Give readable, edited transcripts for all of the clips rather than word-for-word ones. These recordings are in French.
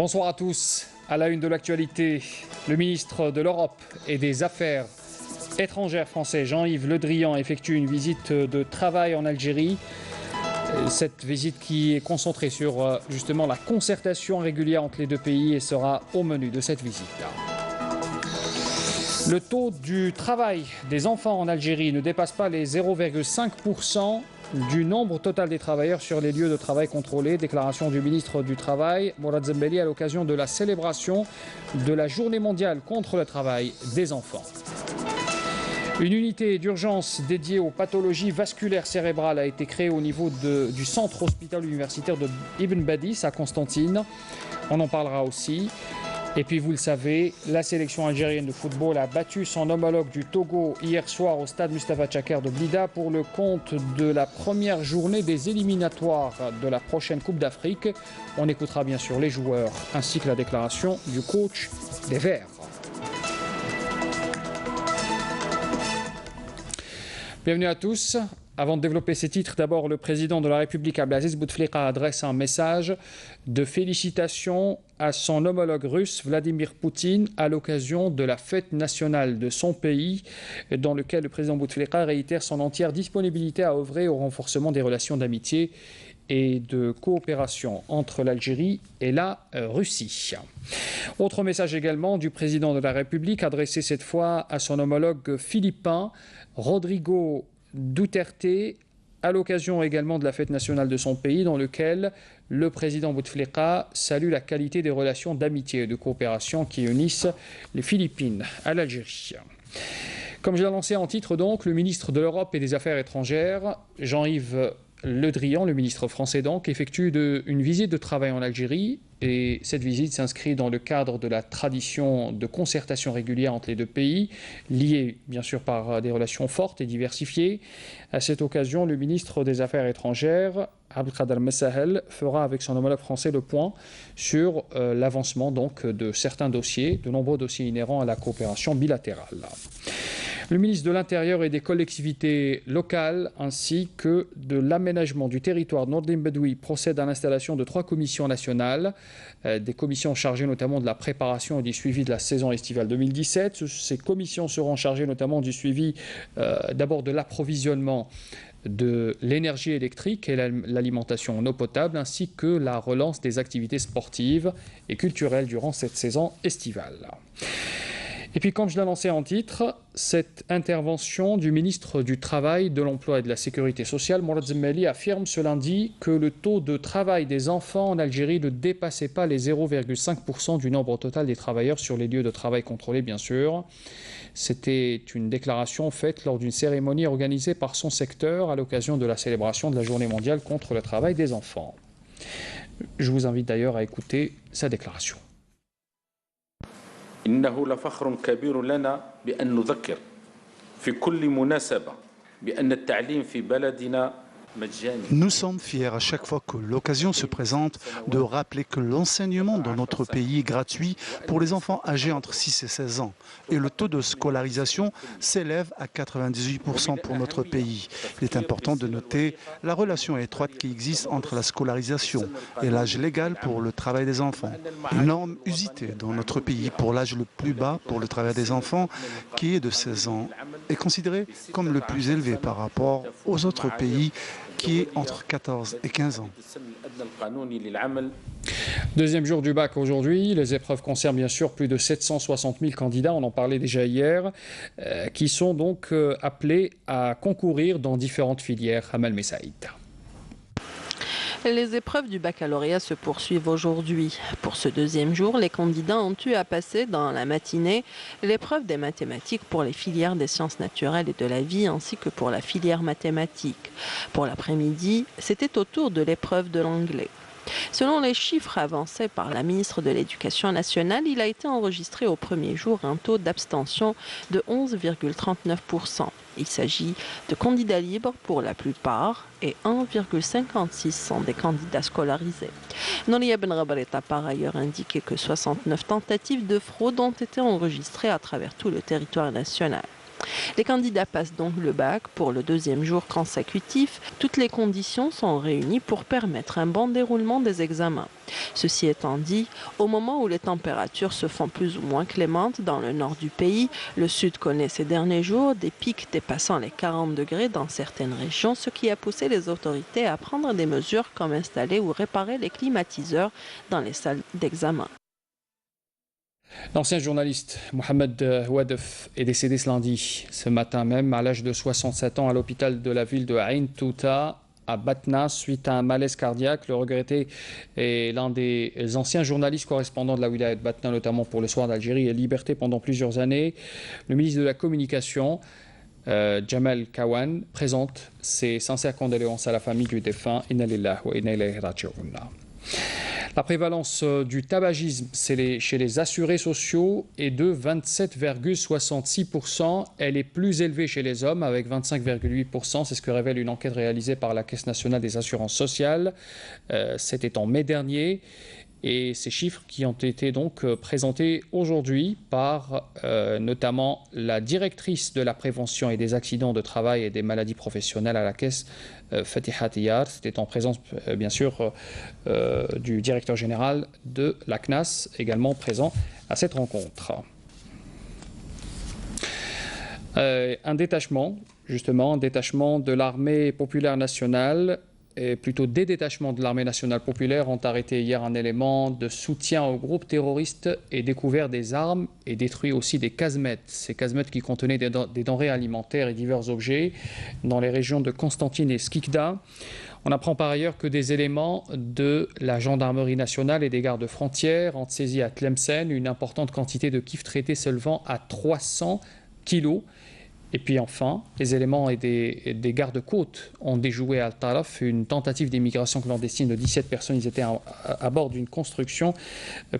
Bonsoir à tous. À la une de l'actualité, le ministre de l'Europe et des Affaires étrangères français Jean-Yves Le Drian effectue une visite de travail en Algérie. Cette visite qui est concentrée sur justement la concertation régulière entre les deux pays et sera au menu de cette visite. Le taux du travail des enfants en Algérie ne dépasse pas les 0,5% du nombre total des travailleurs sur les lieux de travail contrôlés. Déclaration du ministre du Travail, Mourad Zembeli, à l'occasion de la célébration de la Journée mondiale contre le travail des enfants. Une unité d'urgence dédiée aux pathologies vasculaires cérébrales a été créée au niveau du centre hospitalier universitaire de Ibn Badis à Constantine. On en parlera aussi. Et puis vous le savez, la sélection algérienne de football a battu son homologue du Togo hier soir au stade Mustapha Tchaker de Blida pour le compte de la première journée des éliminatoires de la prochaine Coupe d'Afrique. On écoutera bien sûr les joueurs ainsi que la déclaration du coach des Verts. Bienvenue à tous. Avant de développer ces titres, d'abord le président de la République Abdelaziz Bouteflika adresse un message de félicitations à son homologue russe Vladimir Poutine à l'occasion de la fête nationale de son pays, dans lequel le président Bouteflika réitère son entière disponibilité à œuvrer au renforcement des relations d'amitié et de coopération entre l'Algérie et la Russie. Autre message également du président de la République adressé cette fois à son homologue philippin Rodrigo Duterte, à l'occasion également de la fête nationale de son pays, dans lequel le président Bouteflika salue la qualité des relations d'amitié et de coopération qui unissent les Philippines à l'Algérie. Comme je l'ai annoncé en titre donc, le ministre de l'Europe et des Affaires étrangères, Jean-Yves Le Drian, le ministre français donc, effectue une visite de travail en Algérie. Et cette visite s'inscrit dans le cadre de la tradition de concertation régulière entre les deux pays, liée bien sûr par des relations fortes et diversifiées. À cette occasion, le ministre des Affaires étrangères, Abdelkader Messahel, fera avec son homologue français le point sur l'avancement donc de certains dossiers, de nombreux dossiers inhérents à la coopération bilatérale. Le ministre de l'Intérieur et des collectivités locales ainsi que de l'aménagement du territoire Nordin Bedoui procède à l'installation de 3 commissions nationales, des commissions chargées notamment de la préparation et du suivi de la saison estivale 2017. Ces commissions seront chargées notamment du suivi d'abord de l'approvisionnement de l'énergie électrique et l'alimentation en eau potable, ainsi que la relance des activités sportives et culturelles durant cette saison estivale. Et puis, comme je l'ai annoncé en titre, cette intervention du ministre du Travail, de l'Emploi et de la Sécurité sociale, Mourad Zembeli, affirme ce lundi que le taux de travail des enfants en Algérie ne dépassait pas les 0,5% du nombre total des travailleurs sur les lieux de travail contrôlés, bien sûr. C'était une déclaration faite lors d'une cérémonie organisée par son secteur à l'occasion de la célébration de la Journée mondiale contre le travail des enfants. Je vous invite d'ailleurs à écouter sa déclaration. إنه لفخر كبير لنا بأن نذكر في كل مناسبة بأن التعليم في بلدنا. Nous sommes fiers à chaque fois que l'occasion se présente de rappeler que l'enseignement dans notre pays est gratuit pour les enfants âgés entre 6 et 16 ans. Et le taux de scolarisation s'élève à 98% pour notre pays. Il est important de noter la relation étroite qui existe entre la scolarisation et l'âge légal pour le travail des enfants. Une norme usitée dans notre pays pour l'âge le plus bas pour le travail des enfants, qui est de 16 ans, est considéré comme le plus élevé par rapport aux autres pays, qui est entre 14 et 15 ans. Deuxième jour du bac aujourd'hui. Les épreuves concernent bien sûr plus de 760 000 candidats, on en parlait déjà hier, qui sont donc appelés à concourir dans différentes filières. Amal Messaïd. Les épreuves du baccalauréat se poursuivent aujourd'hui. Pour ce deuxième jour, les candidats ont eu à passer dans la matinée l'épreuve des mathématiques pour les filières des sciences naturelles et de la vie ainsi que pour la filière mathématiques. Pour l'après-midi, c'était au tour de l'épreuve de l'anglais. Selon les chiffres avancés par la ministre de l'Éducation nationale, il a été enregistré au premier jour un taux d'abstention de 11,39%. Il s'agit de candidats libres pour la plupart et 1,56 sont des candidats scolarisés. Nouria Ben Rabaret a par ailleurs indiqué que 69 tentatives de fraude ont été enregistrées à travers tout le territoire national. Les candidats passent donc le bac pour le deuxième jour consécutif. Toutes les conditions sont réunies pour permettre un bon déroulement des examens. Ceci étant dit, au moment où les températures se font plus ou moins clémentes dans le nord du pays, le sud connaît ces derniers jours des pics dépassant les 40 degrés dans certaines régions, ce qui a poussé les autorités à prendre des mesures comme installer ou réparer les climatiseurs dans les salles d'examen. L'ancien journaliste Mohamed Ouadef est décédé ce lundi, ce matin même, à l'âge de 67 ans, à l'hôpital de la ville de Ain Touta, à Batna, suite à un malaise cardiaque. Le regretté est l'un des anciens journalistes correspondants de la wilaya de Batna, notamment pour le Soir d'Algérie et Liberté pendant plusieurs années. Le ministre de la Communication, Jamal Kawan, présente ses sincères condoléances à la famille du défunt. Inna lillahi wa inna ilayhi raji'un. La prévalence du tabagisme chez les assurés sociaux est de 27,66%. Elle est plus élevée chez les hommes avec 25,8%. C'est ce que révèle une enquête réalisée par la Caisse nationale des assurances sociales. C'était en mai dernier. Et ces chiffres qui ont été donc présentés aujourd'hui par notamment la directrice de la prévention et des accidents de travail et des maladies professionnelles à la Caisse, Fatiha Tiyar. C'était en présence, bien sûr, du directeur général de la CNAS, également présent à cette rencontre. Un détachement, justement, un détachement de l'armée populaire nationale, et plutôt des détachements de l'armée nationale populaire ont arrêté hier un élément de soutien au groupe terroriste et découvert des armes et détruit aussi des casmettes. Ces casmettes qui contenaient des denrées alimentaires et divers objets dans les régions de Constantine et Skikda. On apprend par ailleurs que des éléments de la gendarmerie nationale et des gardes frontières ont saisi à Tlemcen une importante quantité de kifs traités s'élevant à 300 kilos. Et puis enfin, les éléments et des gardes-côtes ont déjoué à Al-Taraf une tentative d'immigration clandestine de 17 personnes. Ils étaient à bord d'une construction,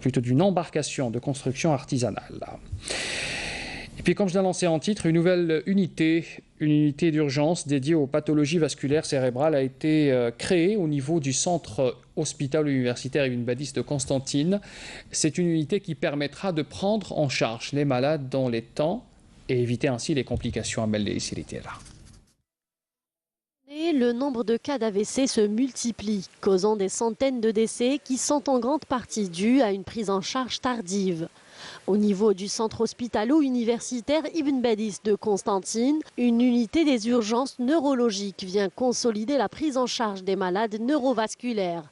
plutôt d'une embarcation de construction artisanale. Et puis comme je l'ai annoncé en titre, une nouvelle unité d'urgence dédiée aux pathologies vasculaires cérébrales a été créée au niveau du centre hospitalo-universitaire Ibn Badis de Constantine. C'est une unité qui permettra de prendre en charge les malades dans les temps et éviter ainsi les complications à mêler là. Et le nombre de cas d'AVC se multiplie, causant des centaines de décès qui sont en grande partie dus à une prise en charge tardive. Au niveau du centre hospitalo-universitaire Ibn Badis de Constantine, une unité des urgences neurologiques vient consolider la prise en charge des malades neurovasculaires.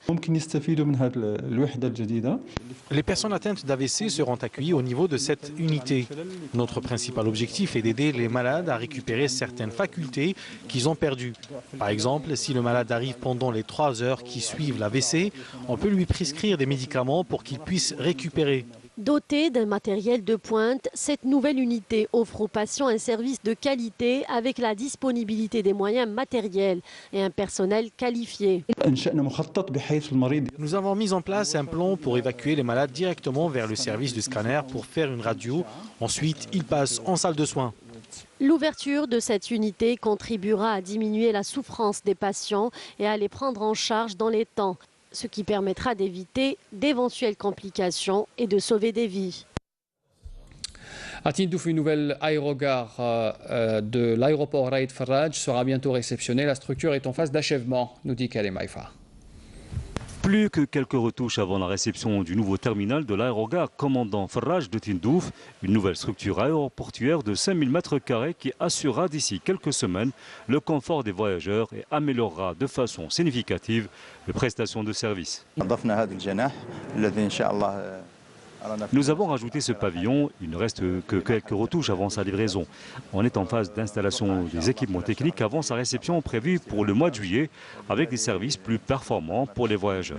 Les personnes atteintes d'AVC seront accueillies au niveau de cette unité. Notre principal objectif est d'aider les malades à récupérer certaines facultés qu'ils ont perdues. Par exemple, si le malade arrive pendant les 3 heures qui suivent l'AVC, on peut lui prescrire des médicaments pour qu'il puisse récupérer. Dotée d'un matériel de pointe, cette nouvelle unité offre aux patients un service de qualité avec la disponibilité des moyens matériels et un personnel qualifié. Nous avons mis en place un plan pour évacuer les malades directement vers le service de scanner pour faire une radio. Ensuite, ils passent en salle de soins. L'ouverture de cette unité contribuera à diminuer la souffrance des patients et à les prendre en charge dans les temps, ce qui permettra d'éviter d'éventuelles complications et de sauver des vies. À Tindouf, une nouvelle aérogare de l'aéroport Raïd Faraj sera bientôt réceptionnée. La structure est en phase d'achèvement, nous dit Kalem Haïfa. Plus que quelques retouches avant la réception du nouveau terminal de l'aérogare commandant Faraj de Tindouf, une nouvelle structure aéroportuaire de 5000 m² qui assurera d'ici quelques semaines le confort des voyageurs et améliorera de façon significative les prestations de services. Nous avons rajouté ce pavillon, il ne reste que quelques retouches avant sa livraison. On est en phase d'installation des équipements techniques avant sa réception prévue pour le mois de juillet, avec des services plus performants pour les voyageurs.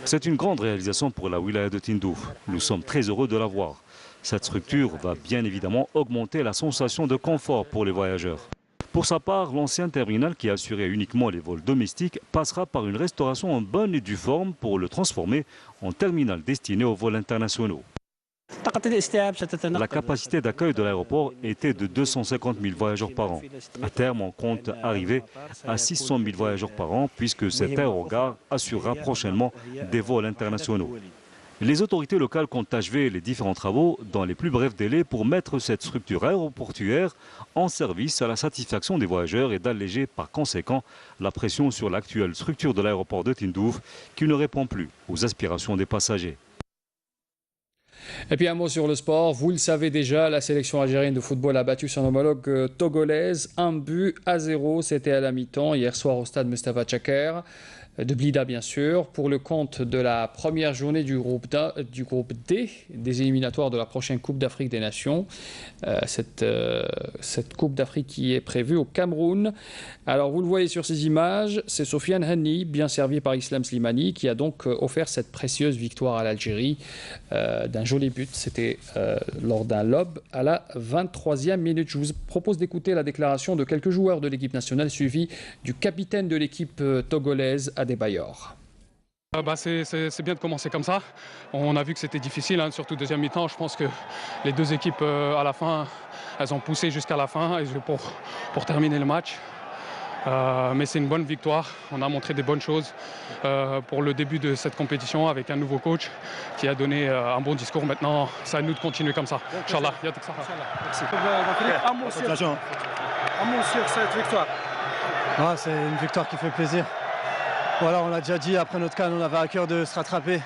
C'est une grande réalisation pour la wilaya de Tindouf. Nous sommes très heureux de la voir. Cette structure va bien évidemment augmenter la sensation de confort pour les voyageurs. Pour sa part, l'ancien terminal qui assurait uniquement les vols domestiques passera par une restauration en bonne et due forme pour le transformer en terminal destiné aux vols internationaux. La capacité d'accueil de l'aéroport était de 250 000 voyageurs par an. À terme, on compte arriver à 600 000 voyageurs par an puisque cet aérogare assurera prochainement des vols internationaux. Les autorités locales comptent achever les différents travaux dans les plus brefs délais pour mettre cette structure aéroportuaire en service à la satisfaction des voyageurs et d'alléger par conséquent la pression sur l'actuelle structure de l'aéroport de Tindouf qui ne répond plus aux aspirations des passagers. Et puis un mot sur le sport. Vous le savez déjà, la sélection algérienne de football a battu son homologue togolaise 1-0. C'était à la mi-temps hier soir au stade Mustafa Tchaker de Blida bien sûr, pour le compte de la première journée du groupe D, des éliminatoires de la prochaine Coupe d'Afrique des Nations. Cette Coupe d'Afrique qui est prévue au Cameroun. Alors vous le voyez sur ces images, c'est Sofiane Hanni, bien servi par Islam Slimani, qui a donc offert cette précieuse victoire à l'Algérie d'un joli but. C'était lors d'un lob à la 23e minute. Je vous propose d'écouter la déclaration de quelques joueurs de l'équipe nationale, suivi du capitaine de l'équipe togolaise, Adebayor. C'est bien de commencer comme ça. On a vu que c'était difficile, hein, surtout deuxième mi-temps. Je pense que les deux équipes, à la fin, elles ont poussé jusqu'à la fin pour terminer le match. Mais c'est une bonne victoire. On a montré des bonnes choses pour le début de cette compétition avec un nouveau coach qui a donné un bon discours. Maintenant, c'est à nous de continuer comme ça. Inch'Allah. Merci. Un mot sur cette victoire. C'est une victoire qui fait plaisir. Voilà, on l'a déjà dit, après notre CAN, on avait à cœur de se rattraper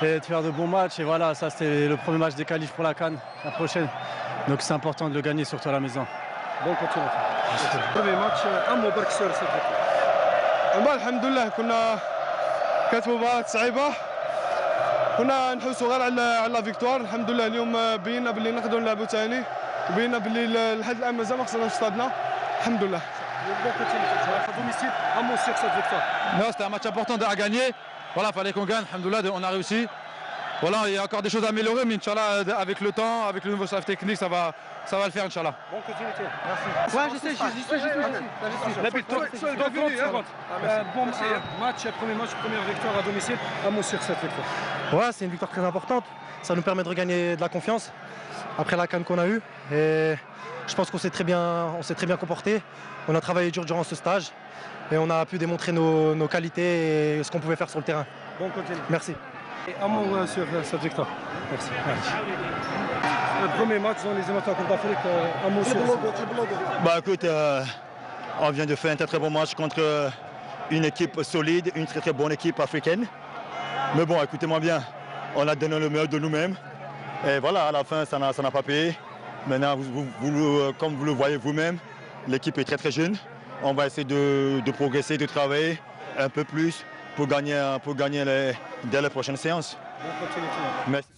et de faire de bons matchs. Et voilà, ça c'était le premier match des qualifs pour la CAN, la prochaine. Donc c'est important de le gagner, surtout à la maison. Bon continuation. Premier match, un mot برك sur cette victoire. الحمد لله كانت مباراة صعيبة. كنا نحوسوا غير على لا فيكتوار. الحمد لله اليوم بينا باللي نقدروا نلعبوا ثاني وبينا باللي لحد الآن مازال ما خسرناش استادنا. الحمد لله. Un mot sur cette victoire. Non, c'était un match important à gagner. Voilà, il fallait qu'on gagne. Alhamdoulilah, on a réussi. Voilà, il y a encore des choses à améliorer, mais Inch'Allah, avec le temps, avec le nouveau staff technique, ça va le faire, Inch'Allah. Bonne continuité. Merci. Ouais, je sais. Bon match, premier match, première victoire à domicile. Un mot sur cette victoire. Ouais, c'est une victoire très importante. Ça nous permet de regagner de la confiance après la CAN qu'on a eue. Et je pense qu'on s'est très bien comporté. On a travaillé dur durant ce stage et on a pu démontrer nos qualités et ce qu'on pouvait faire sur le terrain. Bon continue. Merci. Et un mot sur cette victoire. Merci. Le premier match dans les éliminatoires Coupe d'Afrique, un mot sur Bah écoute, on vient de faire un très bon match contre une équipe solide, une très bonne équipe africaine. Mais bon, écoutez-moi bien, on a donné le meilleur de nous-mêmes. Et voilà, à la fin, ça n'a pas payé. Maintenant, comme vous le voyez vous-même, l'équipe est très jeune. On va essayer de progresser, de travailler un peu plus pour gagner dès la prochaine séance. Merci.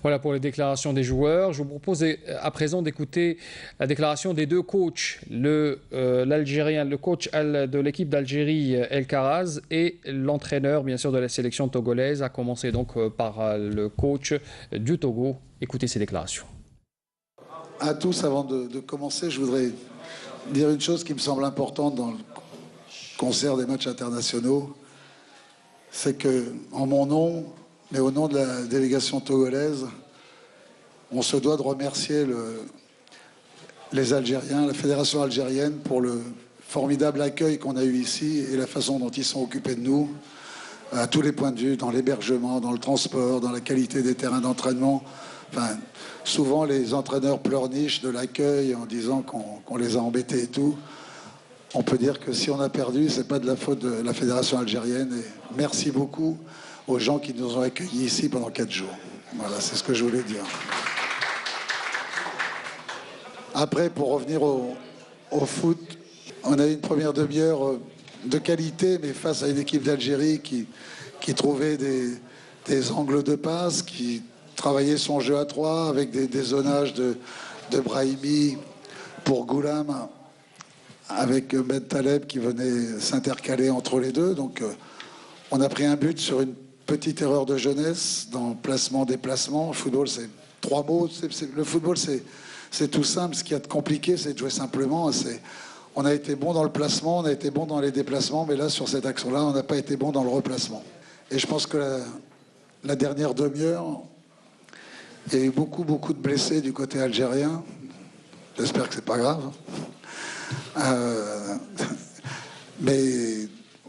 Voilà pour les déclarations des joueurs. Je vous propose à présent d'écouter la déclaration des deux coachs, l'Algérien, le coach de l'équipe d'Algérie, El Karaz, et l'entraîneur, bien sûr, de la sélection togolaise, à commencer donc par le coach du Togo. Écoutez ces déclarations. À tous, avant de commencer, je voudrais dire une chose qui me semble importante dans le concert des matchs internationaux. C'est que, en mon nom, mais au nom de la délégation togolaise, on se doit de remercier les Algériens, la fédération algérienne, pour le formidable accueil qu'on a eu ici et la façon dont ils sont occupés de nous, à tous les points de vue, dans l'hébergement, dans le transport, dans la qualité des terrains d'entraînement. Enfin, souvent, les entraîneurs pleurnichent de l'accueil en disant qu'on les a embêtés et tout. On peut dire que si on a perdu, c'est pas de la faute de la fédération algérienne. Et merci beaucoup aux gens qui nous ont accueillis ici pendant 4 jours. Voilà, c'est ce que je voulais dire. Après, pour revenir au foot, on a eu une première demi-heure de qualité, mais face à une équipe d'Algérie qui trouvait des angles de passe, qui travaillait son jeu à 3 avec des zonages de Brahimi pour Goulam, avec Ben Taleb qui venait s'intercaler entre les deux. Donc on a pris un but sur une petite erreur de jeunesse dans placement-déplacement. Le football, c'est 3 mots. Le football, c'est tout simple. Ce qu'il y a de compliqué, c'est de jouer simplement. On a été bon dans le placement, on a été bon dans les déplacements, mais là, sur cette action-là, on n'a pas été bon dans le replacement. Et je pense que la dernière demi-heure, il y a eu beaucoup de blessés du côté algérien. J'espère que c'est pas grave. Mais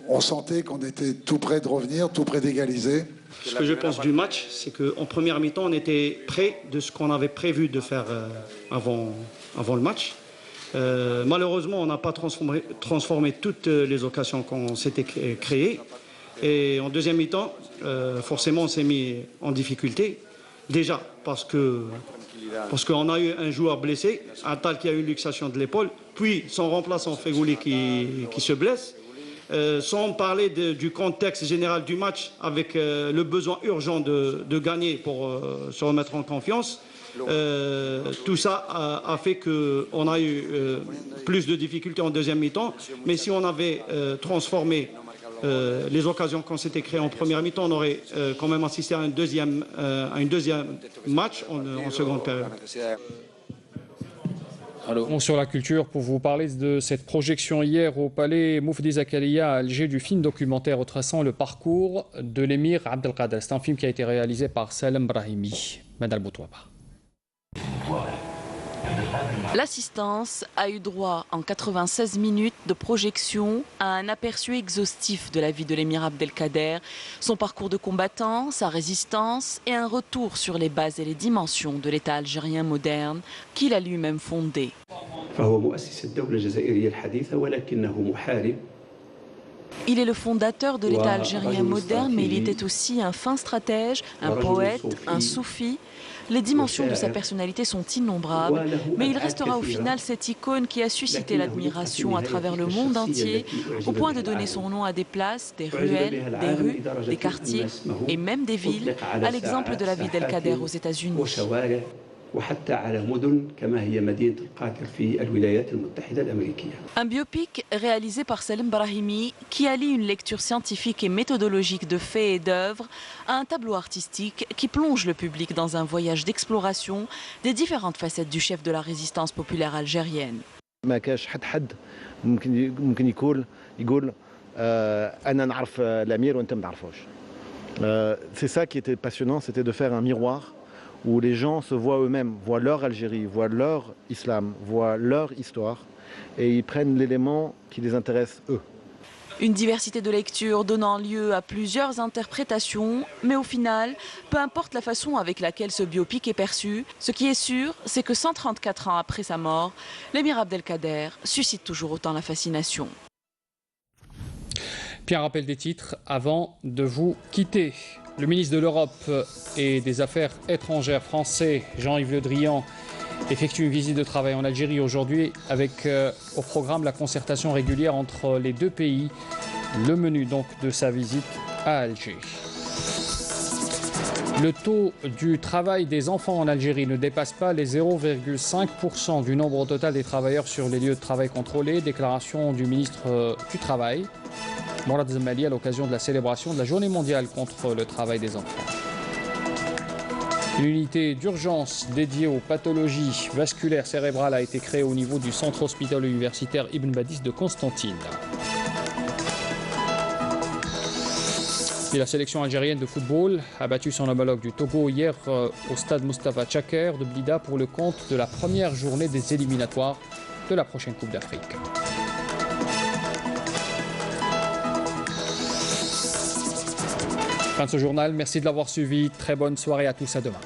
on sentait qu'on était tout près de revenir, tout près d'égaliser. Ce que je pense du match, c'est qu'en première mi-temps, on était près de ce qu'on avait prévu de faire avant le match. Malheureusement, on n'a pas transformé toutes les occasions qu'on s'était créées. Et en deuxième mi-temps, forcément, on s'est mis en difficulté. Déjà, parce qu'on a eu un joueur blessé, un Tal qui a eu une luxation de l'épaule, puis son remplaçant Fegouli qui se blesse. Sans parler du contexte général du match, avec le besoin urgent de gagner pour se remettre en confiance. Tout ça a fait qu'on a eu plus de difficultés en deuxième mi-temps. Mais si on avait transformé les occasions qu'on s'était créées en première mi-temps, on aurait quand même assisté à un deuxième match en seconde période. Bon, sur la culture, pour vous parler de cette projection hier au palais Moufdi Zakaria à Alger du film documentaire retraçant le parcours de l'émir Abdelkader. C'est un film qui a été réalisé par Salem Brahimi. Madal Boutouaba. L'assistance a eu droit en 96 minutes de projection à un aperçu exhaustif de la vie de l'émir Abdelkader, son parcours de combattant, sa résistance et un retour sur les bases et les dimensions de l'État algérien moderne qu'il a lui-même fondé. Il est le fondateur de l'État algérien moderne, mais il était aussi un fin stratège, un poète, un soufi. Les dimensions de sa personnalité sont innombrables, mais il restera au final cette icône qui a suscité l'admiration à travers le monde entier, au point de donner son nom à des places, des ruelles, des rues, des quartiers et même des villes, à l'exemple de la ville d'El-Kader aux États-Unis. Un biopic réalisé par Salem Brahimi qui allie une lecture scientifique et méthodologique de faits et d'œuvres à un tableau artistique qui plonge le public dans un voyage d'exploration des différentes facettes du chef de la résistance populaire algérienne. C'est ça qui était passionnant, c'était de faire un miroir où les gens se voient eux-mêmes, voient leur Algérie, voient leur islam, voient leur histoire, et ils prennent l'élément qui les intéresse eux. Une diversité de lectures donnant lieu à plusieurs interprétations, mais au final, peu importe la façon avec laquelle ce biopic est perçu, ce qui est sûr, c'est que 134 ans après sa mort, l'émir Abdelkader suscite toujours autant la fascination. Puis un rappel des titres avant de vous quitter. Le ministre de l'Europe et des Affaires étrangères français, Jean-Yves Le Drian, effectue une visite de travail en Algérie aujourd'hui avec au programme la concertation régulière entre les deux pays. Le menu donc de sa visite à Alger. Le taux du travail des enfants en Algérie ne dépasse pas les 0,5% du nombre total des travailleurs sur les lieux de travail contrôlés. Déclaration du ministre du Travail, Mourad Zemmali, à l'occasion de la célébration de la Journée mondiale contre le travail des enfants. Une unité d'urgence dédiée aux pathologies vasculaires cérébrales a été créée au niveau du centre hospitalier universitaire Ibn Badis de Constantine. Et la sélection algérienne de football a battu son homologue du Togo hier au stade Mustafa Tchaker de Blida pour le compte de la première journée des éliminatoires de la prochaine Coupe d'Afrique. Fin de ce journal, merci de l'avoir suivi. Très bonne soirée à tous, à demain.